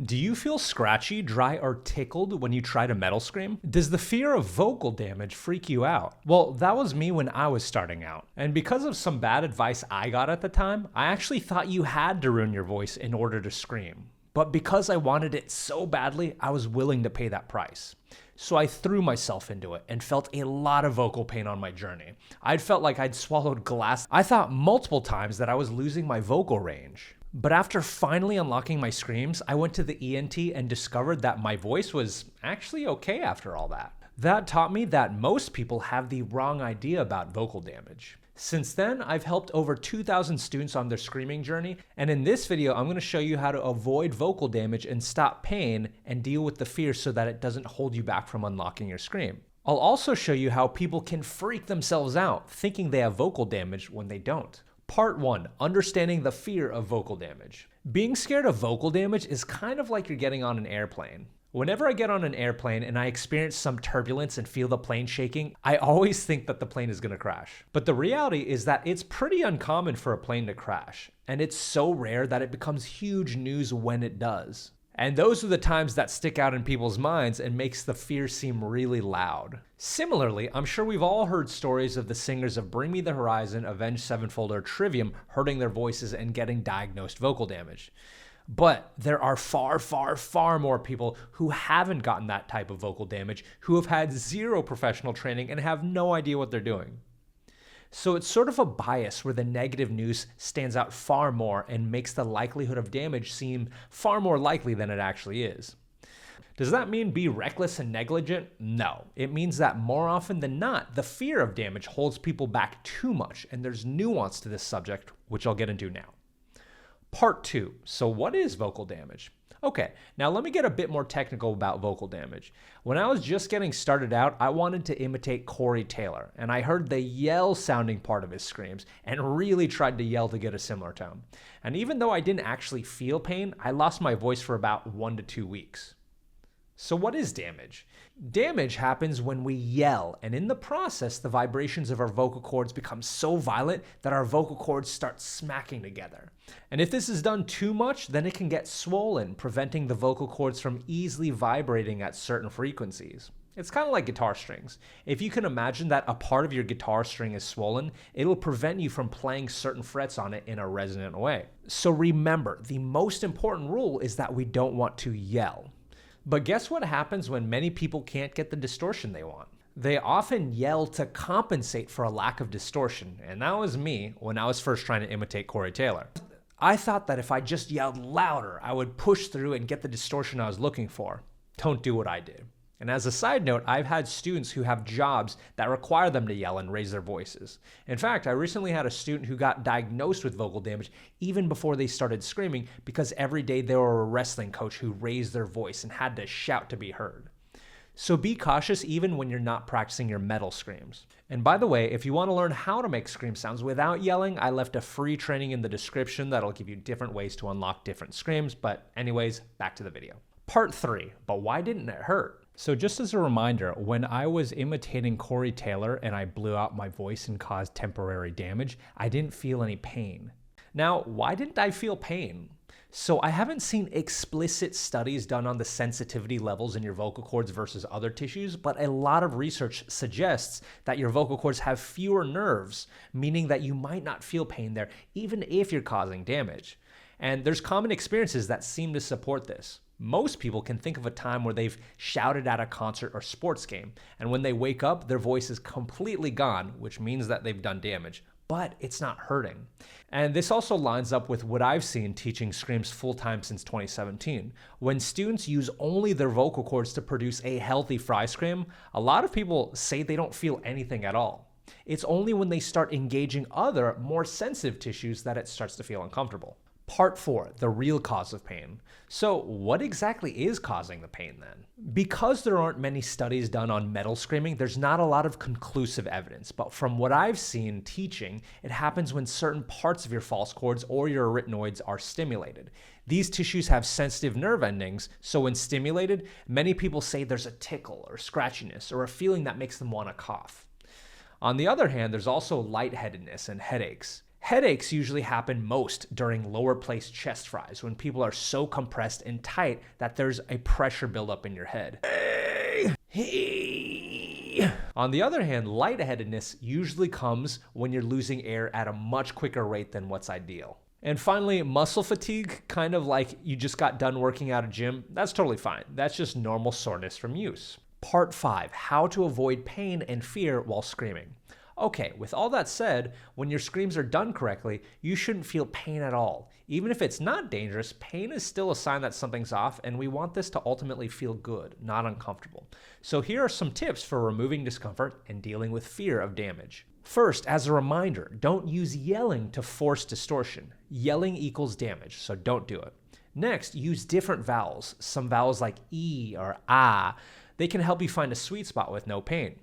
Do you feel scratchy, dry, or tickled when you try to metal scream? Does the fear of vocal damage freak you out? Well, that was me when I was starting out. And because of some bad advice I got at the time, I actually thought you had to ruin your voice in order to scream. But because I wanted it so badly, I was willing to pay that price. So I threw myself into it and felt a lot of vocal pain on my journey. I'd felt like I'd swallowed glass. I thought multiple times that I was losing my vocal range. But after finally unlocking my screams, I went to the ENT and discovered that my voice was actually okay after all that. That taught me that most people have the wrong idea about vocal damage. Since then, I've helped over 2,000 students on their screaming journey, and in this video, I'm going to show you how to avoid vocal damage and stop pain and deal with the fear so that it doesn't hold you back from unlocking your scream. I'll also show you how people can freak themselves out thinking they have vocal damage when they don't. Part 1. Understanding the fear of vocal damage. Being scared of vocal damage is kind of like you're getting on an airplane. Whenever I get on an airplane and I experience some turbulence and feel the plane shaking, I always think that the plane is going to crash. But the reality is that it's pretty uncommon for a plane to crash, and it's so rare that it becomes huge news when it does. And those are the times that stick out in people's minds and makes the fear seem really loud. Similarly, I'm sure we've all heard stories of the singers of Bring Me the Horizon, Avenged Sevenfold, or Trivium hurting their voices and getting diagnosed vocal damage. But there are far more people who haven't gotten that type of vocal damage, who have had zero professional training and have no idea what they're doing. So it's sort of a bias where the negative news stands out far more and makes the likelihood of damage seem far more likely than it actually is. Does that mean be reckless and negligent? No. It means that more often than not, the fear of damage holds people back too much, and there's nuance to this subject, which I'll get into now. Part 2. So what is vocal damage? Okay, now let me get a bit more technical about vocal damage. When I was just getting started out, I wanted to imitate Corey Taylor, and I heard the yell sounding part of his screams and really tried to yell to get a similar tone. And even though I didn't actually feel pain, I lost my voice for about 1 to 2 weeks. So what is damage? Damage happens when we yell, and in the process, the vibrations of our vocal cords become so violent that our vocal cords start smacking together. And if this is done too much, then it can get swollen, preventing the vocal cords from easily vibrating at certain frequencies. It's kind of like guitar strings. If you can imagine that a part of your guitar string is swollen, it'll prevent you from playing certain frets on it in a resonant way. So remember, the most important rule is that we don't want to yell. But guess what happens when many people can't get the distortion they want? They often yell to compensate for a lack of distortion, and that was me when I was first trying to imitate Corey Taylor. I thought that if I just yelled louder, I would push through and get the distortion I was looking for. Don't do what I did. And as a side note, I've had students who have jobs that require them to yell and raise their voices. In fact, I recently had a student who got diagnosed with vocal damage even before they started screaming because every day they were a wrestling coach who raised their voice and had to shout to be heard. So be cautious even when you're not practicing your metal screams. And by the way, if you want to learn how to make scream sounds without yelling, I left a free training in the description that'll give you different ways to unlock different screams. But anyways, back to the video. Part 3, but why didn't it hurt? So just as a reminder, when I was imitating Corey Taylor and I blew out my voice and caused temporary damage, I didn't feel any pain. Now, why didn't I feel pain? So I haven't seen explicit studies done on the sensitivity levels in your vocal cords versus other tissues, but a lot of research suggests that your vocal cords have fewer nerves, meaning that you might not feel pain there, even if you're causing damage. And there's common experiences that seem to support this. Most people can think of a time where they've shouted at a concert or sports game, and when they wake up, their voice is completely gone, which means that they've done damage, but it's not hurting. And this also lines up with what I've seen teaching screams full-time since 2017. When students use only their vocal cords to produce a healthy fry scream, a lot of people say they don't feel anything at all. It's only when they start engaging other, more sensitive tissues that it starts to feel uncomfortable. Part 4, the real cause of pain. So what exactly is causing the pain then? Because there aren't many studies done on metal screaming, there's not a lot of conclusive evidence. But from what I've seen teaching, it happens when certain parts of your false cords or your arytenoids are stimulated. These tissues have sensitive nerve endings, so when stimulated, many people say there's a tickle or scratchiness or a feeling that makes them want to cough. On the other hand, there's also lightheadedness and headaches. Headaches usually happen most during lower placed chest fries when people are so compressed and tight that there's a pressure buildup in your head. On the other hand, lightheadedness usually comes when you're losing air at a much quicker rate than what's ideal. And finally, muscle fatigue, kind of like you just got done working out at a gym, that's totally fine. That's just normal soreness from use. Part 5, how to avoid pain and fear while screaming. Okay, with all that said, when your screams are done correctly, you shouldn't feel pain at all. Even if it's not dangerous, pain is still a sign that something's off, and we want this to ultimately feel good, not uncomfortable. So here are some tips for removing discomfort and dealing with fear of damage. First, as a reminder, don't use yelling to force distortion. Yelling equals damage, so don't do it. Next, use different vowels. Some vowels like E or ah, they can help you find a sweet spot with no pain.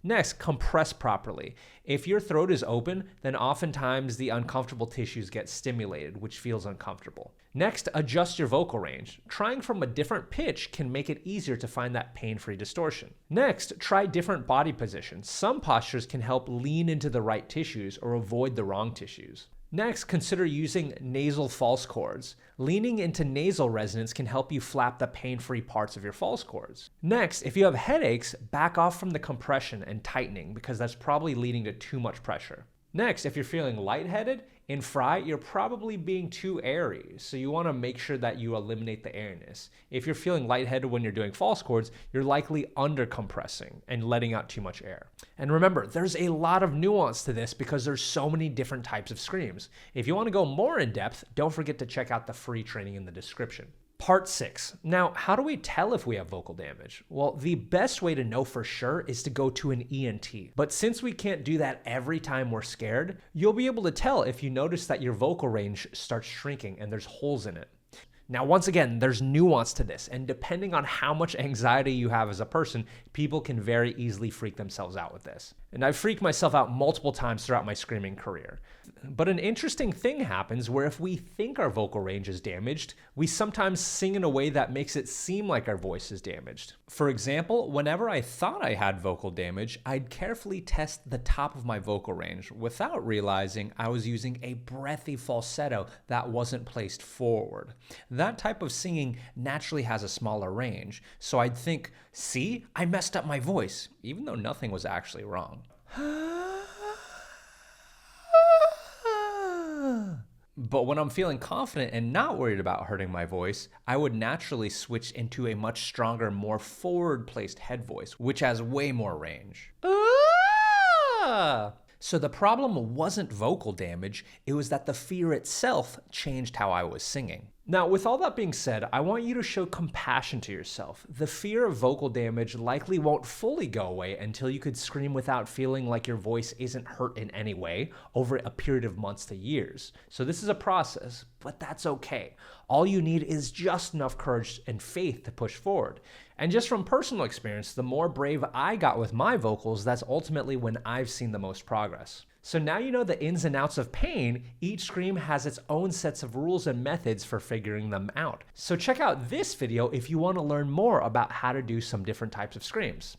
Next, compress properly. If your throat is open, then oftentimes the uncomfortable tissues get stimulated, which feels uncomfortable. Next, adjust your vocal range. Trying from a different pitch can make it easier to find that pain-free distortion. Next, try different body positions. Some postures can help lean into the right tissues or avoid the wrong tissues. Next, consider using nasal false chords. Leaning into nasal resonance can help you flap the pain-free parts of your false chords. Next, if you have headaches, back off from the compression and tightening because that's probably leading to too much pressure. Next, if you're feeling lightheaded, in fry, you're probably being too airy, so you want to make sure that you eliminate the airiness. If you're feeling lightheaded when you're doing false chords, you're likely undercompressing and letting out too much air. And remember, there's a lot of nuance to this because there's so many different types of screams. If you want to go more in depth, don't forget to check out the free training in the description. Part 6. Now, how do we tell if we have vocal damage? Well, the best way to know for sure is to go to an ENT. But since we can't do that every time we're scared, you'll be able to tell if you notice that your vocal range starts shrinking and there's holes in it. Now, once again, there's nuance to this, and depending on how much anxiety you have as a person, people can very easily freak themselves out with this. And I've freaked myself out multiple times throughout my screaming career. But an interesting thing happens where if we think our vocal range is damaged, we sometimes sing in a way that makes it seem like our voice is damaged. For example, whenever I thought I had vocal damage, I'd carefully test the top of my vocal range without realizing I was using a breathy falsetto that wasn't placed forward. That type of singing naturally has a smaller range, so I'd think, see, I messed up my voice, even though nothing was actually wrong. But when I'm feeling confident and not worried about hurting my voice, I would naturally switch into a much stronger, more forward-placed head voice, which has way more range. So the problem wasn't vocal damage, it was that the fear itself changed how I was singing. Now, with all that being said, I want you to show compassion to yourself. The fear of vocal damage likely won't fully go away until you could scream without feeling like your voice isn't hurt in any way over a period of months to years. So this is a process, but that's okay. All you need is just enough courage and faith to push forward. And just from personal experience, the more brave I got with my vocals, that's ultimately when I've seen the most progress. So now you know the ins and outs of pain. Each scream has its own sets of rules and methods for figuring them out. So check out this video if you want to learn more about how to do some different types of screams.